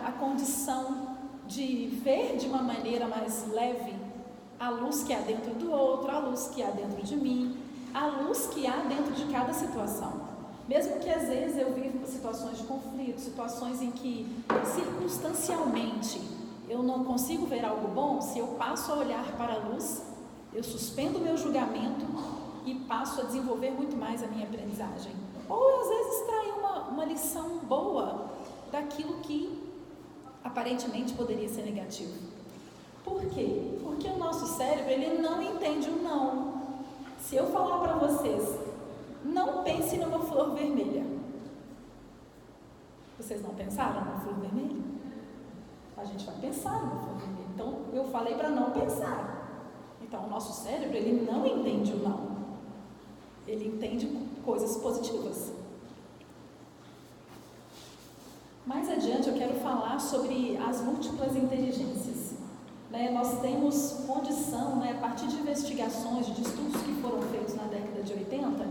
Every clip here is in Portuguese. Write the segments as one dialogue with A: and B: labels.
A: a condição de ver de uma maneira mais leve a luz que há dentro do outro, a luz que há dentro de mim, a luz que há dentro de cada situação. Mesmo que às vezes eu vivo situações de conflito, situações em que circunstancialmente eu não consigo ver algo bom, se eu passo a olhar para a luz, eu suspendo o meu julgamento e passo a desenvolver muito mais a minha aprendizagem. Ou às vezes extrair uma lição boa daquilo que aparentemente poderia ser negativo. Por quê? Porque o nosso cérebro, ele não entende o não. Se eu falar para vocês, não pense numa flor vermelha. Vocês não pensaram numa flor vermelha? A gente vai pensar numa flor vermelha. Então, eu falei para não pensar. Então, o nosso cérebro, ele não entende o não. Ele entende coisas positivas. Mais adiante, eu quero falar sobre as múltiplas inteligências. Nós temos condição, a partir de investigações, de estudos que foram feitos na década de 80,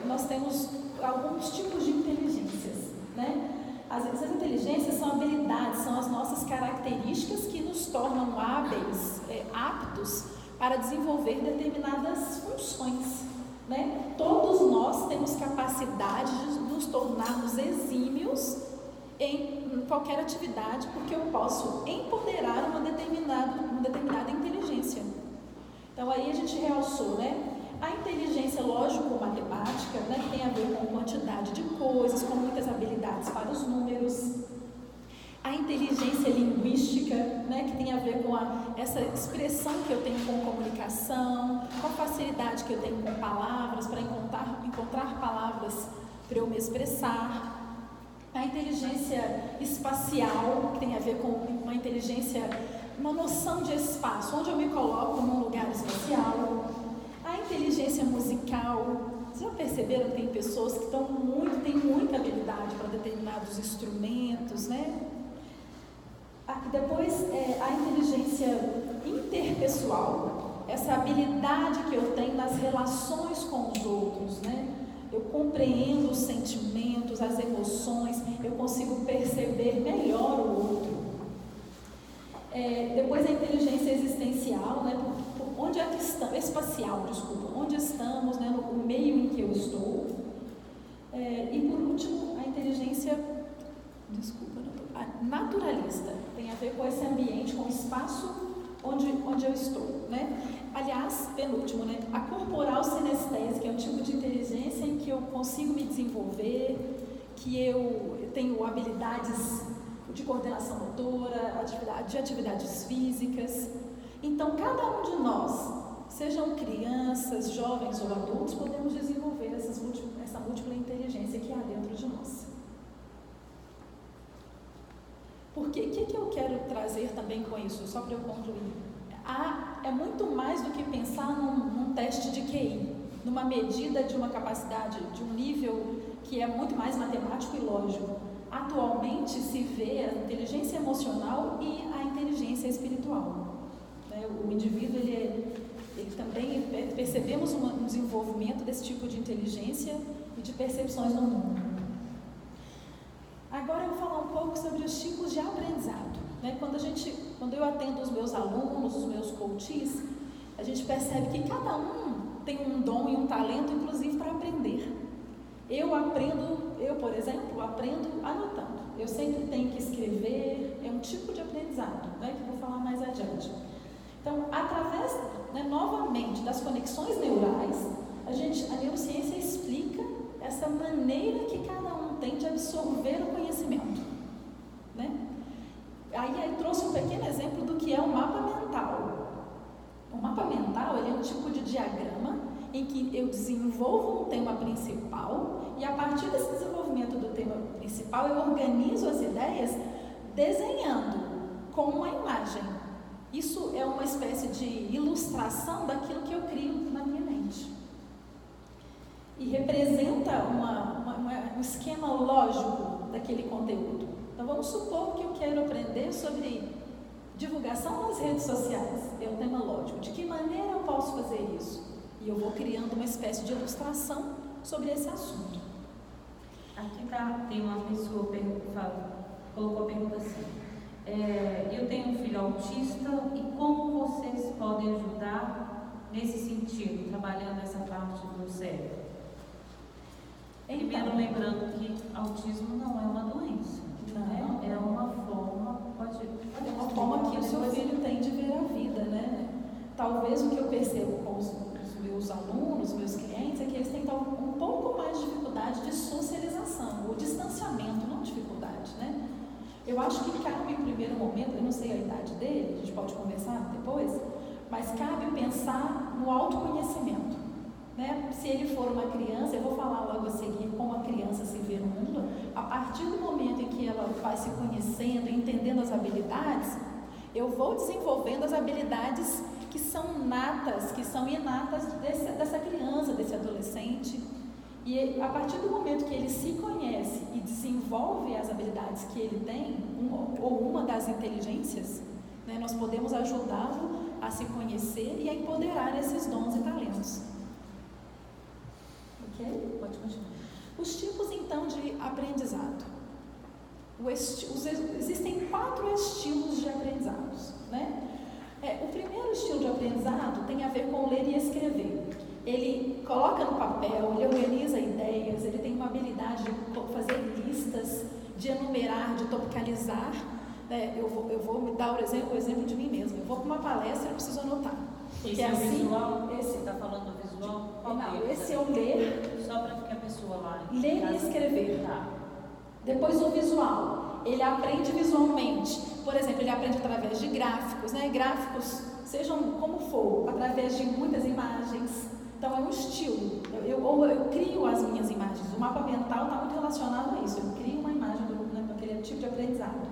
A: nós temos alguns tipos de inteligências. Essas inteligências são habilidades, são as nossas características que nos tornam hábeis, aptos para desenvolver determinadas funções. Todos nós temos capacidade de nos tornarmos exímios em qualquer atividade, porque eu posso empoderar uma determinada inteligência. Então aí a gente realçou, a inteligência lógico-matemática, que tem a ver com quantidade de coisas, com muitas habilidades para os números. A inteligência linguística, que tem a ver com essa expressão que eu tenho com comunicação, com a facilidade que eu tenho com palavras, para encontrar palavras para eu me expressar. A inteligência espacial, que tem a ver com uma inteligência, uma noção de espaço, onde eu me coloco num lugar espacial. A inteligência musical, vocês já perceberam que tem pessoas que têm muita habilidade para determinados instrumentos, Depois, a inteligência interpessoal, essa habilidade que eu tenho nas relações com os outros, Eu compreendo os sentimentos, as emoções, eu consigo perceber melhor o outro. Depois, a inteligência existencial, onde é que estamos, espacial, onde estamos, no meio em que eu estou. E por último, a inteligência, a naturalista, tem a ver com esse ambiente, com o espaço onde eu estou, Aliás, penúltimo, a corporal sinestésica é um tipo de inteligência em que eu consigo me desenvolver, que eu tenho habilidades de coordenação motora, de atividades físicas. Então, cada um de nós, sejam crianças, jovens ou adultos, podemos desenvolver essa múltipla inteligência que há dentro de nós. Porque o que eu quero trazer também com isso, só para eu concluir? É muito mais do que pensar num teste de QI, numa medida de uma capacidade, de um nível que é muito mais matemático e lógico. Atualmente se vê a inteligência emocional e a inteligência espiritual. O indivíduo, ele também, percebemos um desenvolvimento desse tipo de inteligência e de percepções no mundo. Agora eu vou falar um pouco sobre os tipos de aprendizado. Quando eu atendo os meus alunos, os meus coaches, a gente percebe que cada um tem um dom e um talento, inclusive, para aprender. Eu, por exemplo, aprendo anotando. Eu sempre tenho que escrever, é um tipo de aprendizado, que eu vou falar mais adiante. Então, através, novamente, das conexões neurais, a neurociência explica essa maneira que cada um tem de absorver o conhecimento, Aí eu trouxe um pequeno exemplo do que é o mapa mental. O mapa mental, ele é um tipo de diagrama em que eu desenvolvo um tema principal e a partir desse desenvolvimento do tema principal eu organizo as ideias desenhando com uma imagem. Isso é uma espécie de ilustração daquilo que eu crio na minha mente. E representa um esquema lógico daquele conteúdo. Então vamos supor que eu quero aprender sobre divulgação nas redes sociais. É um tema lógico. De que maneira eu posso fazer isso? E eu vou criando uma espécie de ilustração sobre esse assunto.
B: Aqui tem uma pessoa colocou a pergunta assim: eu tenho um filho autista e como vocês podem ajudar nesse sentido, trabalhando essa parte do cérebro? Primeiro, lembrando que autismo não é uma doença, né? É uma forma,
A: é uma forma que o seu filho tem de ver a vida, né? Talvez o que eu percebo com os meus alunos, meus clientes, é que eles têm um pouco mais de dificuldade de socialização, ou distanciamento, não dificuldade, né? Eu acho que cabe, em primeiro momento, eu não sei a idade dele, a gente pode conversar depois, mas cabe pensar no autoconhecimento, né? Se ele for uma criança, eu vou falar logo a seguir como a criança se vê no mundo. A partir do momento em que ela vai se conhecendo, entendendo as habilidades, eu vou desenvolvendo as habilidades que são natas, que são inatas dessa criança, desse adolescente. E a partir do momento que ele se conhece e desenvolve as habilidades que ele tem, ou uma das inteligências, né, nós podemos ajudá-lo a se conhecer e a empoderar esses dons e talentos. Ok? Pode continuar. Os tipos, então, de aprendizado. Existem 4 estilos de aprendizados, né? O primeiro estilo de aprendizado tem a ver com ler e escrever. Ele coloca no papel, ele organiza ideias, ele tem uma habilidade de fazer listas, de enumerar, de topicalizar. Eu vou me dar o exemplo de mim mesma. Eu vou para uma palestra e preciso anotar.
B: Esse é assim, o visual? Você está falando do visual?
A: Não, esse é o ler.
B: Só para que a pessoa lá.
A: Ler e escrever.
B: Tá.
A: Depois o visual. Ele aprende visualmente. Por exemplo, ele aprende através de gráficos, né? Gráficos, sejam como for, através de muitas imagens. Então é um estilo. Eu crio as minhas imagens. O mapa mental está muito relacionado a isso. Eu crio uma imagem com aquele tipo de aprendizado.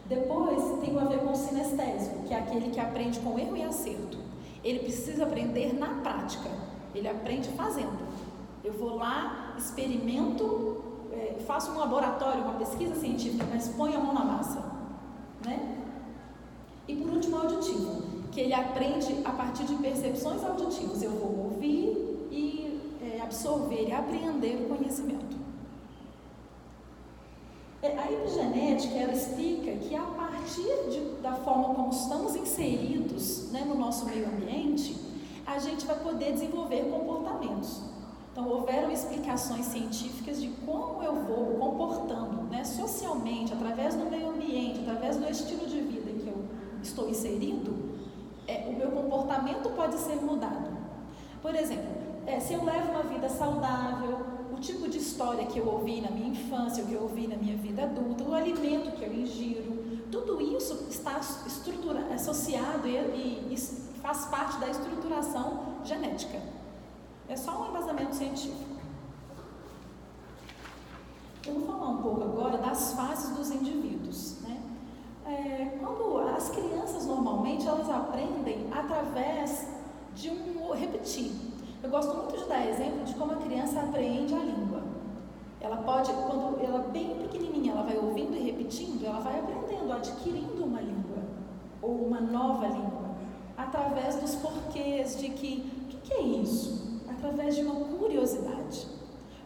A: Depois tem a ver com o sinestésico, que é aquele que aprende com erro e acerto. Ele precisa aprender na prática. Ele aprende fazendo. Eu vou lá, experimento, faço um laboratório, uma pesquisa científica, mas ponho a mão na massa, né? E por último, auditivo, que ele aprende a partir de percepções auditivas. Eu vou ouvir e absorver e apreender o conhecimento. A epigenética, ela explica que a partir da forma como estamos inseridos, né, no nosso meio ambiente, a gente vai poder desenvolver comportamentos. Então, houveram explicações científicas de como eu vou me comportando, né, socialmente, através do meio ambiente, através do estilo de vida em que eu estou inserido, o meu comportamento pode ser mudado. Por exemplo, se eu levo uma vida saudável, o tipo de história que eu ouvi na minha infância, o que eu ouvi na minha vida adulta, o alimento que eu ingiro, tudo isso está associado e faz parte da estruturação genética. É só um embasamento científico. Eu vou falar um pouco agora das fases dos indivíduos, né? Quando as crianças normalmente elas aprendem através de repetir. Eu gosto muito de dar exemplo de como a criança aprende a língua. Ela pode, quando ela é bem pequenininha, ela vai ouvindo e repetindo, ela vai aprendendo, adquirindo uma língua ou uma nova língua, através dos porquês de o que é isso? Através de uma curiosidade.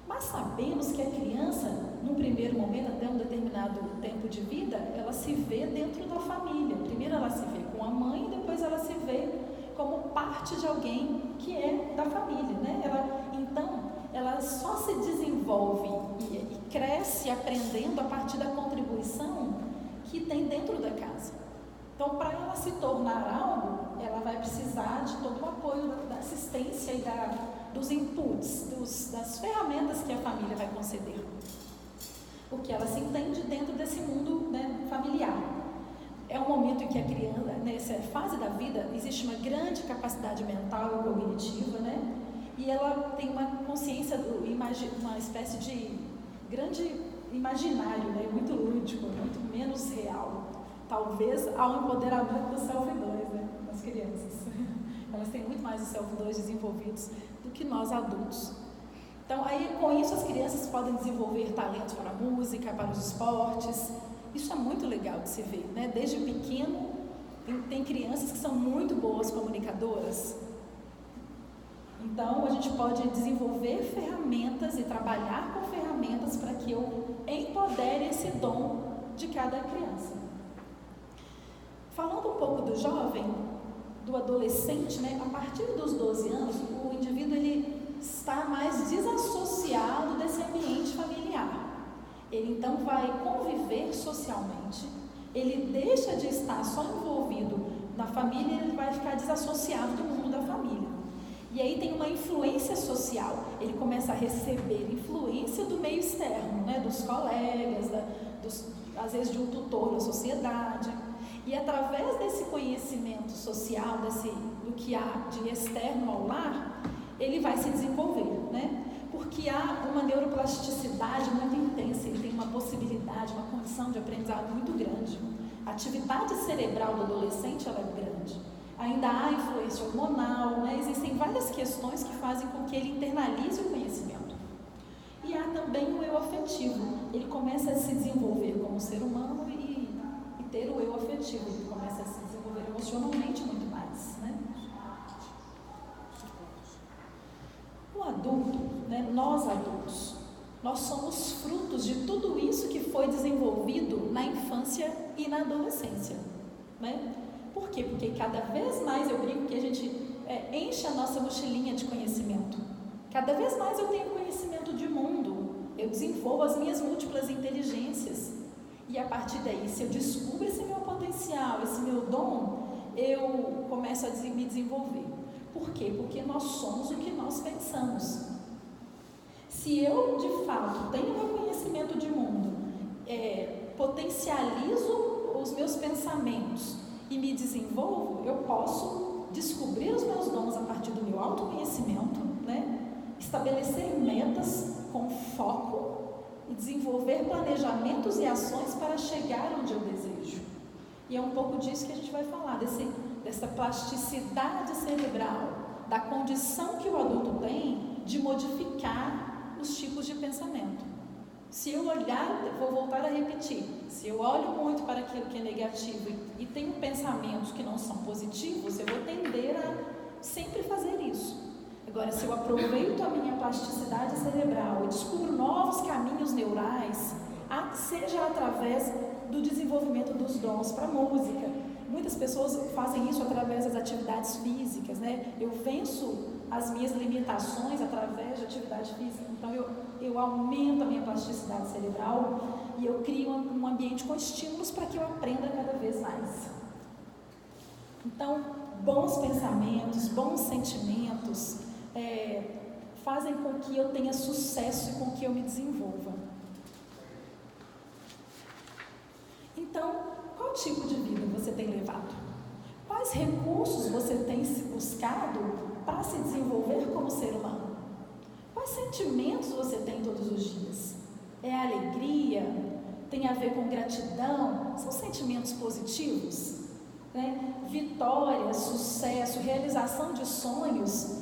A: Mas sabemos que a criança, num primeiro momento, até um determinado tempo de vida, ela se vê dentro da família. Primeiro ela se vê com a mãe, depois ela se vê como parte de alguém que é da família, né? Ela só se desenvolve e cresce aprendendo a partir da contribuição que tem dentro da casa. Então, para ela se tornar algo, ela vai precisar de todo o apoio da assistência e dos inputs, das ferramentas que a família vai conceder. Porque ela se entende dentro desse mundo, né, familiar. É um momento em que a criança, nessa fase da vida, existe uma grande capacidade mental e cognitiva, né? E ela tem uma consciência, uma espécie de grande imaginário, né? Muito lúdico, muito menos real. Talvez há um empoderamento do Self-2, né? Das crianças. Elas têm muito mais os Self-2 desenvolvidos do que nós adultos. Então, aí, com isso, as crianças podem desenvolver talentos para a música, para os esportes. Isso é muito legal de se ver, né? Desde pequeno, tem crianças que são muito boas comunicadoras. Então, a gente pode desenvolver ferramentas e trabalhar com ferramentas para que eu empodere esse dom de que cada criança. Falando um pouco do jovem, do adolescente, né, a partir dos 12 anos, o indivíduo ele está mais desassociado desse ambiente familiar. Ele então vai conviver socialmente, ele deixa de estar só envolvido na família, ele vai ficar desassociado do mundo da família. E aí tem uma influência social, ele começa a receber influência do meio externo, né, dos colegas, às vezes de um tutor da sociedade. E através desse conhecimento social, do que há de externo ao lar, ele vai se desenvolver, né? Porque há uma neuroplasticidade muito intensa, ele tem uma possibilidade, uma condição de aprendizado muito grande. A atividade cerebral do adolescente ela é grande. Ainda há influência hormonal, né? Existem várias questões que fazem com que ele internalize o conhecimento. E há também o eu afetivo, ele começa a se desenvolver como ser humano e ter o eu afetivo, ele começa a se desenvolver emocionalmente muito mais, né? O adulto, né, nós adultos, nós somos frutos de tudo isso que foi desenvolvido na infância e na adolescência, né? Por quê? Porque cada vez mais eu brinco que a gente enche a nossa mochilinha de conhecimento. Cada vez mais eu tenho conhecimento de mundo, eu desenvolvo as minhas múltiplas inteligências. E a partir daí, se eu descubro esse meu potencial, esse meu dom, eu começo a me desenvolver. Por quê? Porque nós somos o que nós pensamos. Se eu, de fato, tenho meu conhecimento de mundo, potencializo os meus pensamentos e me desenvolvo, eu posso descobrir os meus dons a partir do meu autoconhecimento, né? Estabelecer metas com foco e desenvolver planejamentos e ações para chegar onde eu desejo. E é um pouco disso que a gente vai falar, dessa plasticidade cerebral, da condição que o adulto tem de modificar os tipos de pensamento. Se eu olhar, vou voltar a repetir, se eu olho muito para aquilo que é negativo e tenho pensamentos que não são positivos, eu vou tender a sempre fazer isso. Agora, se eu aproveito a minha plasticidade cerebral e descubro novos caminhos neurais, seja através do desenvolvimento dos dons para a música. Muitas pessoas fazem isso através das atividades físicas, né? Eu venço as minhas limitações através de atividade física. Então, eu aumento a minha plasticidade cerebral e eu crio um ambiente com estímulos para que eu aprenda cada vez mais. Então, bons pensamentos, bons sentimentos, fazem com que eu tenha sucesso e com que eu me desenvolva. Então, qual tipo de vida você tem levado? Quais recursos você tem buscado para se desenvolver como ser humano? Quais sentimentos você tem todos os dias? É alegria? Tem a ver com gratidão? São sentimentos positivos? Né? Vitória, sucesso, realização de sonhos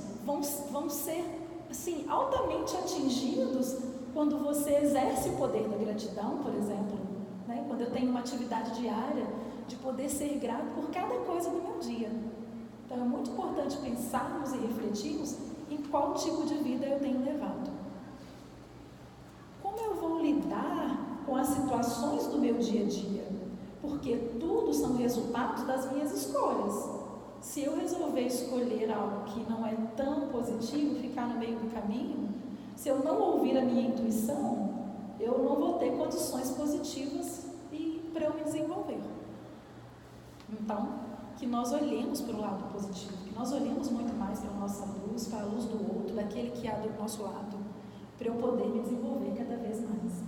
A: vão ser assim, altamente atingidos quando você exerce o poder da gratidão, por exemplo, né? Quando eu tenho uma atividade diária de poder ser grato por cada coisa do meu dia. Então é muito importante pensarmos e refletirmos em qual tipo de vida eu tenho levado. Como eu vou lidar com as situações do meu dia a dia? Porque tudo são resultados das minhas escolhas. Se eu resolver escolher algo que não é tão positivo, ficar no meio do caminho, se eu não ouvir a minha intuição, eu não vou ter condições positivas para eu me desenvolver. Então, que nós olhemos para o lado positivo, que nós olhemos muito mais para a nossa luz, para a luz do outro, daquele que há do nosso lado, para eu poder me desenvolver cada vez mais.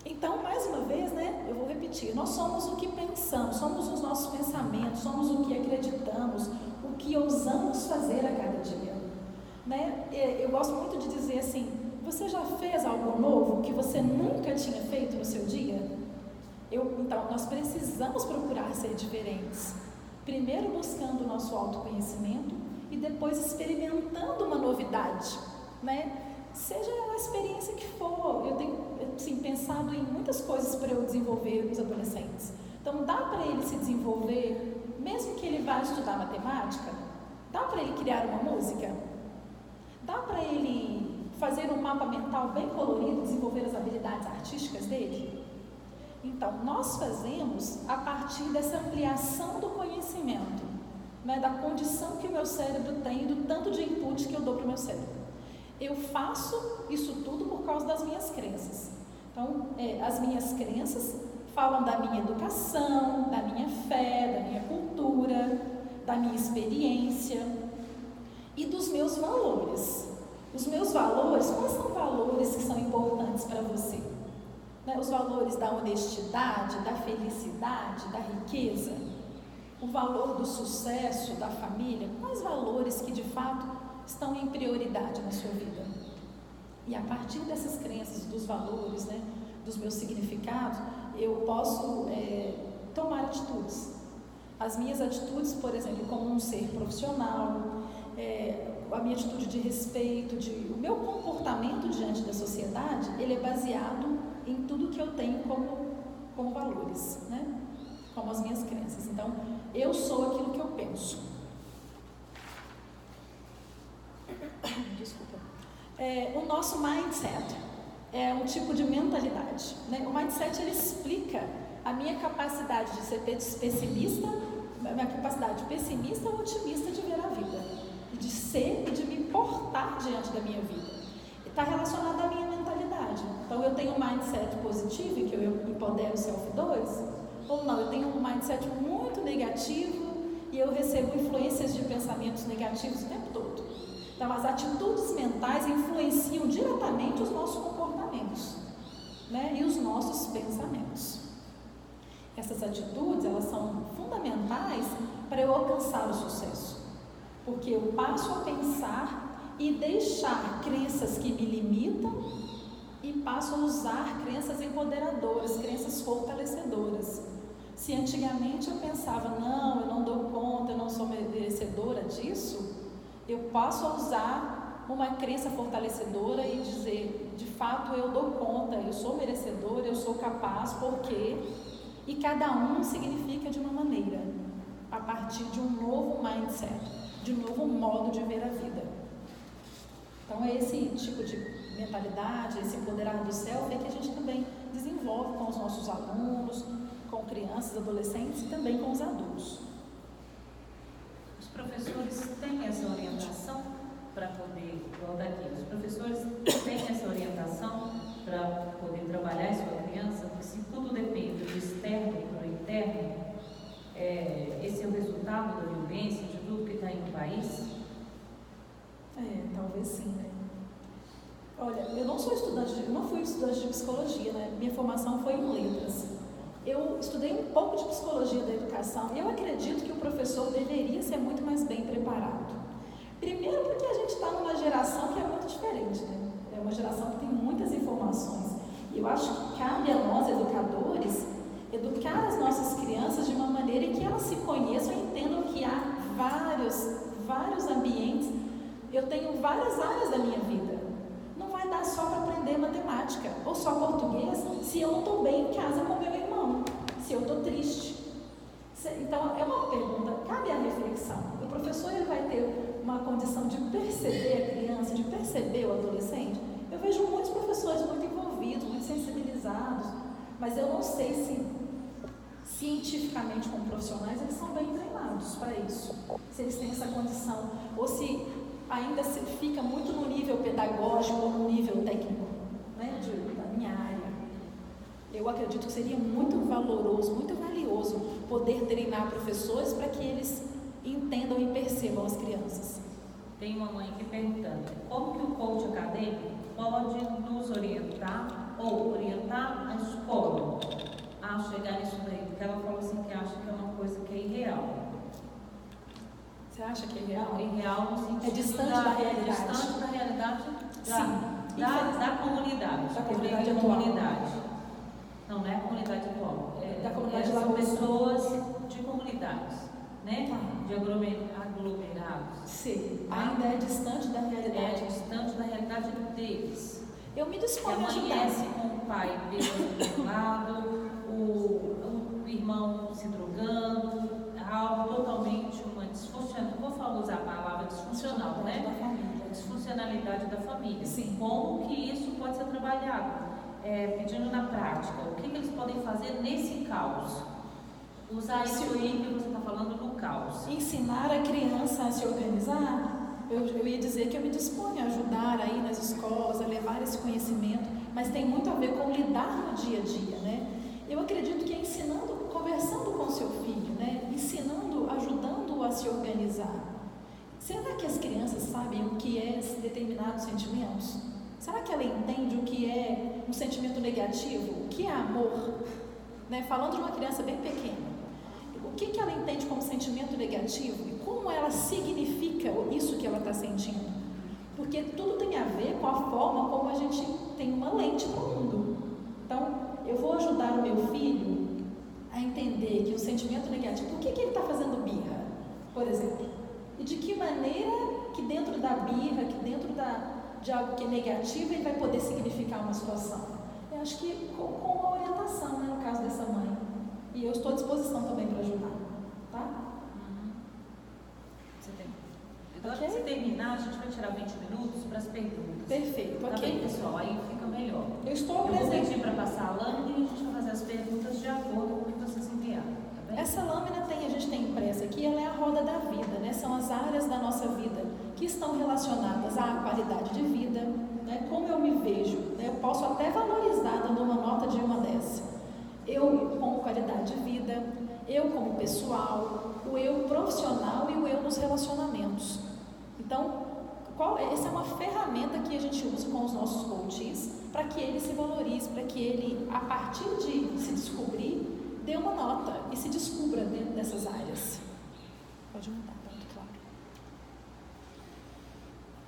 A: Então, mais uma vez, né, eu vou repetir, nós somos o que pensamos, somos os nossos pensamentos, somos o que acreditamos, o que ousamos fazer a cada dia. Né? Eu gosto muito de dizer assim, você já fez algo novo que você nunca tinha feito no seu dia? Então, nós precisamos procurar ser diferentes. Primeiro buscando o nosso autoconhecimento e depois experimentando uma novidade, né? Seja a experiência que for. Eu tenho assim, pensado em muitas coisas para eu desenvolver os adolescentes. Então, dá para ele se desenvolver, mesmo que ele vá estudar matemática? Dá para ele criar uma música? Dá para ele fazer um mapa mental bem colorido, desenvolver as habilidades artísticas dele? Então, nós fazemos a partir dessa ampliação do conhecimento, né, da condição que o meu cérebro tem, do tanto de input que eu dou para o meu cérebro. Eu faço isso tudo por causa das minhas crenças. Então, as minhas crenças falam da minha educação, da minha fé, da minha cultura, da minha experiência e dos meus valores. Os meus valores, quais são valores que são importantes para você? Os valores da honestidade, da felicidade, da riqueza, o valor do sucesso, da família, quais valores que de fato estão em prioridade na sua vida? E a partir dessas crenças, dos valores, né, dos meus significados, eu posso tomar atitudes. As minhas atitudes, por exemplo, como um ser profissional, a minha atitude de respeito, o meu comportamento diante da sociedade, ele é baseado em tudo que eu tenho como valores, né? Como as minhas crenças. Então, eu sou aquilo que eu penso. Desculpa. O nosso mindset é um tipo de mentalidade, né? O mindset, ele explica a minha capacidade de ser pessimista, a minha capacidade pessimista ou otimista de ver a vida, de ser e de me portar diante da minha vida. Está relacionado à minha mentalidade. Então, eu tenho um mindset positivo, que eu empodero o Self-2, ou não, eu tenho um mindset muito negativo e eu recebo influências de pensamentos negativos o tempo todo. Então, as atitudes mentais influenciam diretamente os nossos comportamentos, né, e os nossos pensamentos. Essas atitudes, elas são fundamentais para eu alcançar o sucesso, porque eu passo a pensar e deixar crenças que me limitam e passo a usar crenças empoderadoras, crenças fortalecedoras. Se antigamente eu pensava, não, eu não dou conta, eu não sou merecedora disso, eu passo a usar uma crença fortalecedora e dizer, de fato eu dou conta, eu sou merecedora, eu sou capaz, porque... E cada um significa de uma maneira, a partir de um novo mindset, de um novo modo de ver a vida. Então é esse tipo de mentalidade, esse empoderar do self, que a gente também desenvolve com os nossos alunos, com crianças, adolescentes e também com os adultos.
B: Os professores têm essa orientação para poder, igual daqui, os professores têm essa orientação para poder trabalhar em sua criança, porque se tudo depende do externo para o interno, esse é o resultado da violência, de tudo que está aí no país?
A: Talvez sim, né? Olha, eu não fui estudante de psicologia, né? Minha formação foi em letras. Eu estudei um pouco de psicologia da educação e eu acredito que o professor deveria ser muito mais bem preparado. Primeiro porque a gente está numa geração que é muito diferente, né? É uma geração que tem muitas informações. E eu acho que cabe a nós, educadores, educar as nossas crianças de uma maneira em que elas se conheçam e entendam que há vários ambientes. Eu tenho várias áreas da minha vida. Não vai dar só para aprender matemática ou só português se eu não estou bem em casa com meu irmão, se eu estou triste. Então, é uma pergunta, cabe a reflexão. O professor, ele vai ter uma condição de perceber a criança, de perceber o adolescente. Eu vejo muitos professores muito envolvidos, muito sensibilizados, mas eu não sei se cientificamente, como profissionais, eles são bem treinados para isso, se eles têm essa condição, ou se ainda se fica muito no nível pedagógico ou no nível técnico, né, da minha área. Eu acredito que seria muito valoroso, muito valioso poder treinar professores para que eles entendam e percebam as crianças.
B: Tem uma mãe aqui perguntando, como que o coach acadêmico pode nos orientar ou orientar a escola a chegar nisso daí? Porque ela falou assim que acha que é uma coisa que é irreal.
A: Você acha que é real?
B: É irreal no sentido
A: é distante da realidade.
B: É distante da realidade da comunidade.
A: Da comunidade
B: atual.
A: comunidade.
B: Não é a comunidade atual.
A: Da comunidade
B: são pessoas de comunidades, né?
A: Ah.
B: De aglomerados.
A: Sim. Ainda é distante da realidade.
B: É distante da realidade deles.
A: Eu me disponho a ajudar.
B: Amanhece com o pai bêbado do lado, o irmão se drogando, algo totalmente uma disfuncional. Vou usar a palavra disfuncional, né?
A: Da família.
B: A disfuncionalidade da família.
A: Sim.
B: Como que isso pode ser trabalhado? pedindo na prática, o que eles podem fazer nesse caos? Usar isso aí que você está falando no caos.
A: Ensinar a criança a se organizar? Eu ia dizer que eu me disponho a ajudar aí nas escolas, a levar esse conhecimento, mas tem muito a ver com lidar no dia a dia, né? Eu acredito que é ensinando, conversando com o seu filho, né? Ensinando, ajudando-o a se organizar. Será que as crianças sabem o que é determinados sentimentos? Será que ela entende o que é um sentimento negativo? O que é amor? Né? Falando de uma criança bem pequena, o que ela entende como sentimento negativo e como ela significa isso que ela está sentindo? Porque tudo tem a ver com a forma como a gente tem uma lente para o mundo. Então, eu vou ajudar o meu filho a entender que o sentimento negativo, por que ele está fazendo birra, por exemplo? E de que maneira que dentro da birra, que dentro de algo que é negativo, ele vai poder significar uma situação? Eu acho que com uma orientação, né, no caso dessa mãe. E eu estou à disposição também para ajudar, tá?
B: Então, okay. Se terminar, a gente vai tirar 20 minutos para as perguntas.
A: Perfeito,
B: tá
A: ok.
B: Bem, pessoal? Aí fica melhor.
A: Eu estou
B: presente. Eu vou pedir para passar a lâmina e a gente vai fazer as perguntas de acordo com o que vocês enviaram, tá bem?
A: Essa lâmina a gente tem impressa aqui, ela é a roda da vida, né? São as áreas da nossa vida que estão relacionadas à qualidade de vida, né? Como eu me vejo, né? Eu posso até valorizar dando uma nota de 1 a 10. Eu como qualidade de vida, eu como pessoal, o eu profissional e o eu nos relacionamentos. Então, essa é uma ferramenta que a gente usa com os nossos coaches para que ele se valorize, para que ele, a partir de se descobrir, dê uma nota e se descubra dentro dessas áreas. Pode mudar, tá muito claro.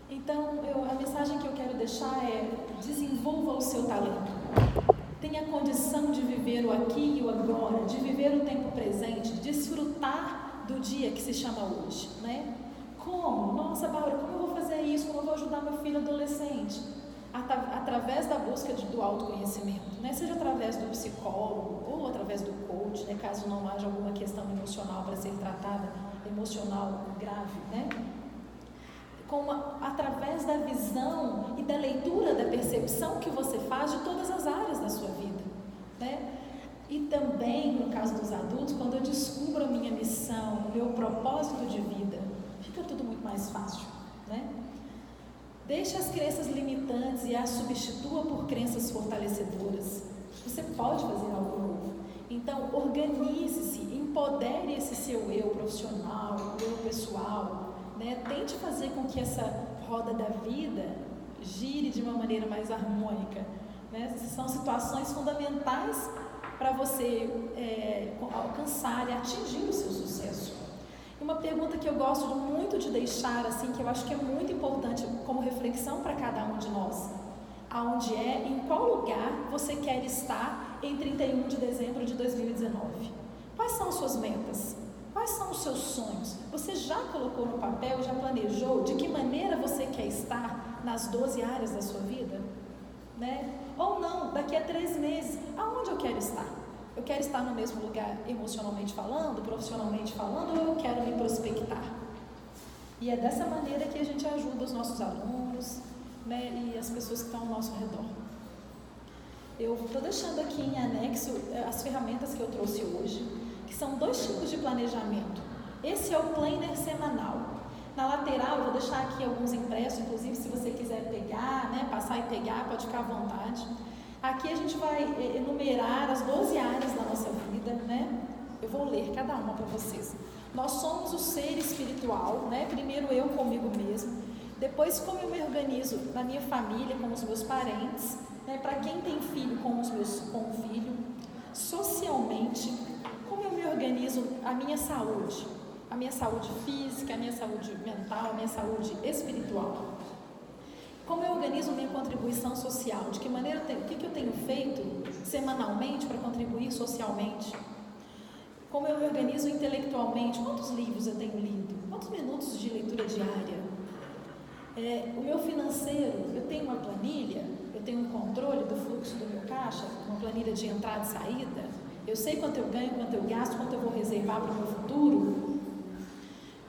A: Então, a mensagem que eu quero deixar é: desenvolva o seu talento. Tenha condição de viver o aqui e o agora, de viver o tempo presente, de desfrutar do dia que se chama hoje, né? Como? Nossa, Bárbara, como eu vou fazer isso? Como eu vou ajudar meu filho adolescente? Através da busca do autoconhecimento, né? Seja através do psicólogo ou através do coach, né? Caso não haja alguma questão emocional para ser tratada, emocional grave, né? Através da visão e da leitura, da percepção que você faz de todas as áreas da sua vida, né? E também, no caso dos adultos, quando eu descubro a minha missão, o meu propósito de vida, fica tudo muito mais fácil, né? Deixe as crenças limitantes e as substitua por crenças fortalecedoras. Você pode fazer algo novo. Então, organize-se, empodere esse seu eu profissional, o eu pessoal, né? Tente fazer com que essa roda da vida gire de uma maneira mais harmônica, né? São situações fundamentais para você alcançar e atingir o seu sucesso. Uma pergunta que eu gosto muito de deixar, assim, que eu acho que é muito importante como reflexão para cada um de nós, em qual lugar você quer estar em 31 de dezembro de 2019? Quais são as suas metas? Quais são os seus sonhos? Você já colocou no papel, já planejou de que maneira você quer estar nas 12 áreas da sua vida? Né? Ou não, daqui a 3 meses, aonde eu quero estar? Eu quero estar no mesmo lugar emocionalmente falando, profissionalmente falando, ou eu quero me prospectar? E é dessa maneira que a gente ajuda os nossos alunos, né, e as pessoas que estão ao nosso redor. Eu estou deixando aqui em anexo as ferramentas que eu trouxe hoje, que são 2 tipos de planejamento. Esse é o planner semanal. Na lateral eu vou deixar aqui alguns impressos, inclusive se você quiser pegar, né, passar e pegar, pode ficar à vontade. Aqui a gente vai enumerar as 12 áreas da nossa vida, né? Eu vou ler cada uma para vocês. Nós somos o ser espiritual, né? Primeiro eu comigo mesmo, depois como eu me organizo na minha família, com os meus parentes, né? Para quem tem filho, com o filho, socialmente, como eu me organizo a minha saúde física, a minha saúde mental, a minha saúde espiritual. Como eu organizo minha contribuição social? De que maneira, o que eu tenho feito semanalmente para contribuir socialmente? Como eu me organizo intelectualmente? Quantos livros eu tenho lido? Quantos minutos de leitura diária? O meu financeiro, eu tenho uma planilha, eu tenho um controle do fluxo do meu caixa, uma planilha de entrada e saída. Eu sei quanto eu ganho, quanto eu gasto, quanto eu vou reservar para o meu futuro.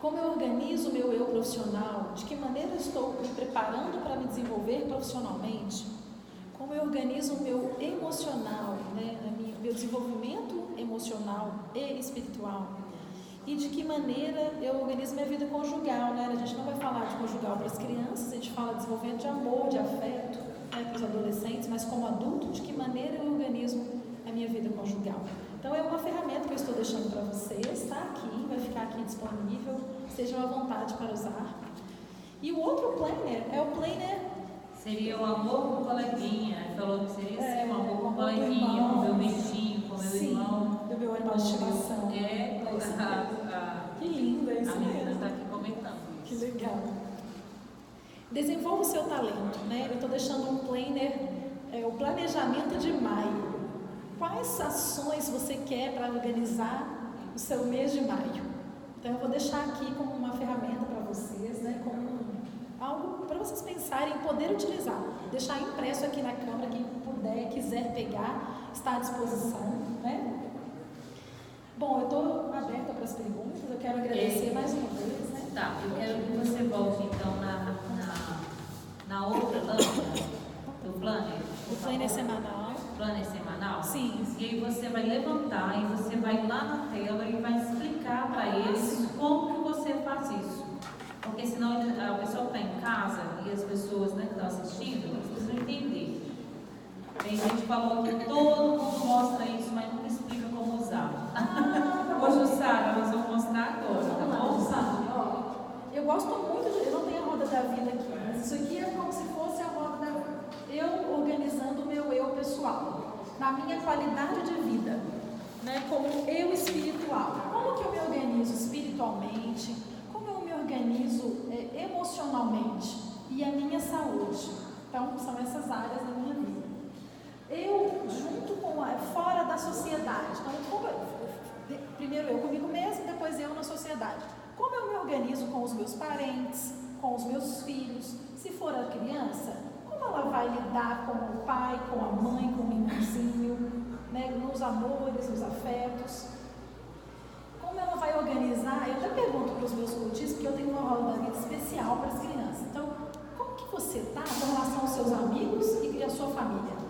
A: Como eu organizo o meu eu profissional? De que maneira eu estou me preparando para me desenvolver profissionalmente? Como como eu organizo o meu emocional, né? Meu desenvolvimento emocional e espiritual. E de que maneira eu organizo minha vida conjugal, né? A gente não vai falar de conjugal para as crianças, a gente fala de desenvolvimento de amor, de afeto, né, para os adolescentes, mas como adulto, de que maneira eu organizo a minha vida conjugal. Então é uma ferramenta que eu estou deixando para vocês, está aqui, vai ficar aqui disponível, estejam à vontade para usar. E o outro planner é o planner...
B: Seria o amor com o coleguinha, falou que seria assim, o amor com o coleguinha,
A: irmão,
B: com o meu bichinho, com o meu irmão.
A: Do meu animal de estimação.
B: Que
A: lindo, é isso
B: a menina está aqui comentando isso.
A: Que legal. Desenvolva o seu talento, né? Eu estou deixando um planner, o planejamento de maio. Quais ações você quer para organizar o seu mês de maio? Então eu vou deixar aqui como uma ferramenta para vocês, né? Como algo para vocês pensarem em poder utilizar. Deixar impresso aqui na câmera, quem puder, quiser pegar, está à disposição, né? Bom, eu estou aberta para as perguntas, eu quero agradecer mais uma vez, né?
B: Tá, eu quero que você volte então na outra lâmina do planner.
A: O planner semanal.
B: Planner semanal?
A: Sim.
B: E aí você vai levantar e você vai lá na tela e vai explicar para eles como que você faz isso. Porque senão a pessoa que está em casa e as pessoas, né, que estão assistindo, eles precisam entender. Tem gente que falou que todo mundo mostra isso, mas nunca explica como usar. Hoje, Sara, nós vamos mostrar agora, tá bom?
A: Eu gosto muito de... Eu não tenho a roda da vida aqui, mas isso aqui é como se fosse a roda da vida. Eu organizando o meu eu pessoal, na minha qualidade de vida, né? Como eu espiritual. Como que eu me organizo espiritualmente? Como eu me organizo emocionalmente? E a minha saúde. Então, são essas áreas da minha vida. Eu, junto com fora da sociedade. Então, primeiro eu comigo mesmo, depois eu na sociedade. Como eu me organizo com os meus parentes, com os meus filhos? Se for a criança, como ela vai lidar com o pai, com a mãe, com o irmãozinho, né, nos amores, nos afetos? Como ela vai organizar? Eu até pergunto para os meus coaches, porque eu tenho uma roda da vida especial para as crianças. Então, como que você está com relação aos seus amigos e à sua família?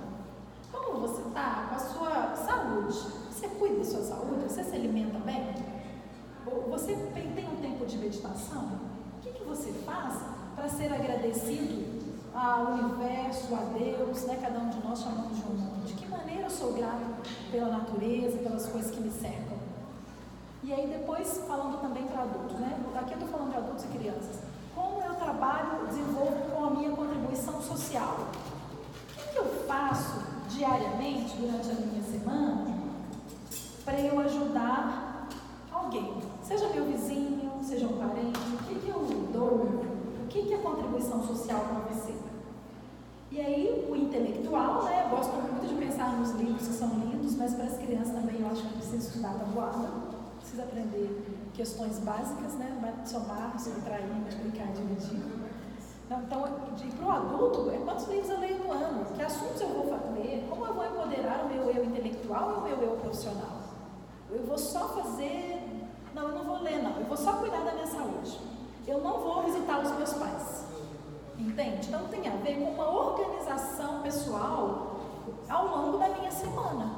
A: Como você está com a sua saúde? Você cuida da sua saúde? Você se alimenta bem? Você tem um tempo de meditação? O que você faz para ser agradecido ao universo, a Deus, né? Cada um de nós chamamos de um nome. De que maneira eu sou grato pela natureza, pelas coisas que me cercam? E aí depois, falando também para adultos, né? Aqui eu estou falando de adultos e crianças. Como eu trabalho, desenvolvo com a minha contribuição social? O que eu faço diariamente, durante a minha semana, para eu ajudar alguém? Seja meu vizinho, seja um parente, o que eu dou? O que é contribuição social para você? E aí, o intelectual, né? Eu gosto muito de pensar nos livros que são lindos, mas para as crianças também eu acho que precisa estudar tabuada, precisa aprender questões básicas, né? Somar, subtrair, multiplicar e dividir. Então, para o adulto, quantos livros eu leio no ano? Que assuntos eu vou ler? Como eu vou empoderar o meu eu intelectual e o meu eu profissional? Eu vou só fazer... Não, eu não vou ler, não. Eu vou só cuidar da minha saúde. Eu não vou visitar os meus pais. Entende? Então tem a ver com uma organização pessoal ao longo da minha semana.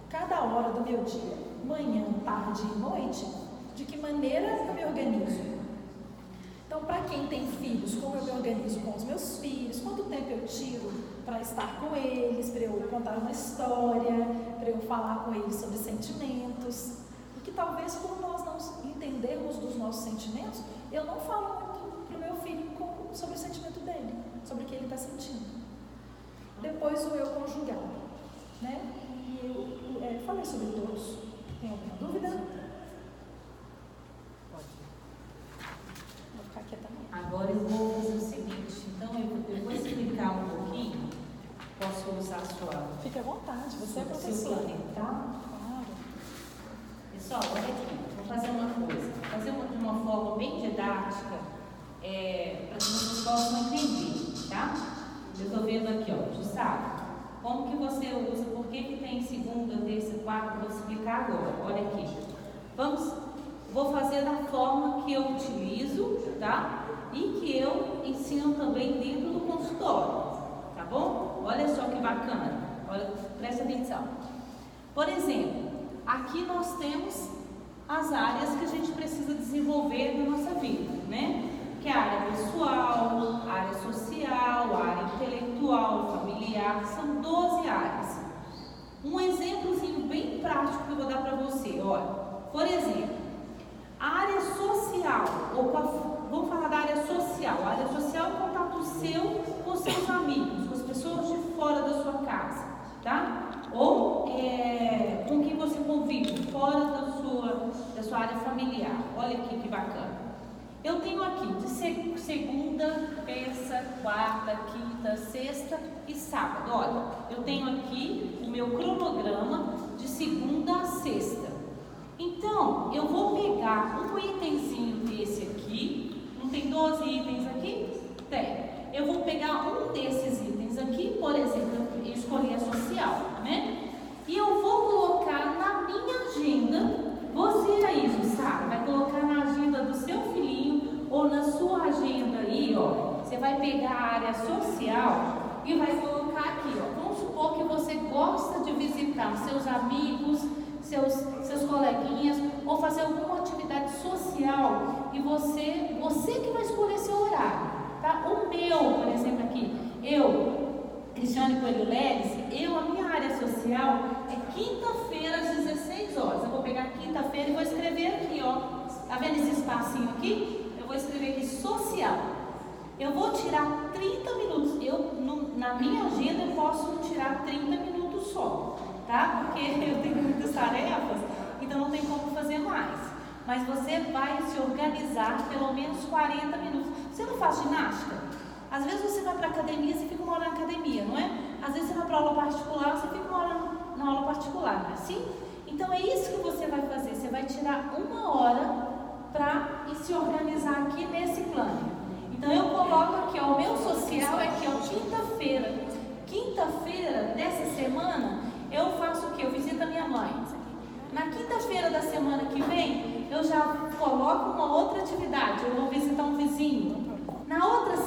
A: Cada hora do meu dia, manhã, tarde e noite, de que maneira eu me organizo? Então, para quem tem filhos, como eu me organizo com os meus filhos? Quanto tempo eu tiro para estar com eles, para eu contar uma história, para eu falar com eles sobre sentimentos? Porque talvez por nós não entendermos dos nossos sentimentos, eu não falo muito para o meu filho sobre o sentimento dele, sobre o que ele está sentindo. Depois o eu conjugal, né? E eu falei sobre todos. Tem alguma dúvida? Pode. Vou ficar quieta também.
B: Agora eu vou fazer o seguinte, então eu vou explicar um pouquinho, posso usar a sua...
A: Fique à vontade, você é professora.
B: Tá?
A: Claro.
B: Pessoal, olha aqui, vou fazer uma coisa, fazer de uma forma bem didática, para que vocês possam entender, tá? Eu estou vendo aqui, ó, Jussara, como que você usa, por que tem segunda, terça, quarta, vou explicar agora, olha aqui. Vou fazer da forma que eu utilizo, tá? E que eu ensino também dentro do consultório, tá bom? Olha só que bacana. Olha, presta atenção. Por exemplo, aqui nós temos as áreas que a gente precisa desenvolver na nossa vida, né? Que é a área pessoal, a área social, a área intelectual, familiar, são 12 áreas. Um exemplozinho bem prático que eu vou dar para você, olha. Por exemplo, a área social, vamos falar da área social. A área social é o contato seu com seus amigos, com as pessoas de fora da sua casa, tá? Ou com quem você convive, fora da sua área familiar. Olha aqui que bacana. Eu tenho aqui de segunda, terça, quarta, quinta, sexta e sábado. Olha, eu tenho aqui o meu cronograma de segunda a sexta. Então, eu vou pegar um itemzinho desse aqui. Não tem 12 itens aqui? Tem. Eu vou pegar um desses itens aqui, por exemplo, eu escolhi a social, né? E eu vou colocar na minha agenda. Você aí, Jussara, vai colocar na agenda do seu filhinho ou na sua agenda aí, ó. Você vai pegar a área social e vai colocar aqui, ó. Vamos supor que você gosta de visitar seus amigos, seus coleguinhas, ou fazer alguma atividade social e você que vai escolher seu horário, tá? O meu, por exemplo, aqui, Cristiane Coelho Leles, a minha área social é quinta-feira às 16 horas. Eu vou pegar quinta-feira e vou escrever aqui, ó. Tá vendo esse espacinho aqui? Eu vou escrever aqui social. Eu vou tirar 30 minutos. Na minha agenda eu posso tirar 30 minutos só, tá? Porque eu tenho muitas tarefas, então não tem como fazer mais. Mas você vai se organizar pelo menos 40 minutos. Você não faz ginástica? Às vezes você vai para a academia, você fica uma hora na academia, não é? Às vezes você vai para aula particular, você fica uma hora na aula particular, não é assim? Então é isso que você vai fazer. Você vai tirar uma hora para se organizar aqui nesse plano. Então eu coloco aqui, ó, o meu social é aqui, ó, quinta-feira. Quinta-feira dessa semana eu faço o quê? Eu visito a minha mãe. Na quinta-feira da semana que vem eu já coloco uma outra atividade. Eu vou visitar um vizinho. Na outra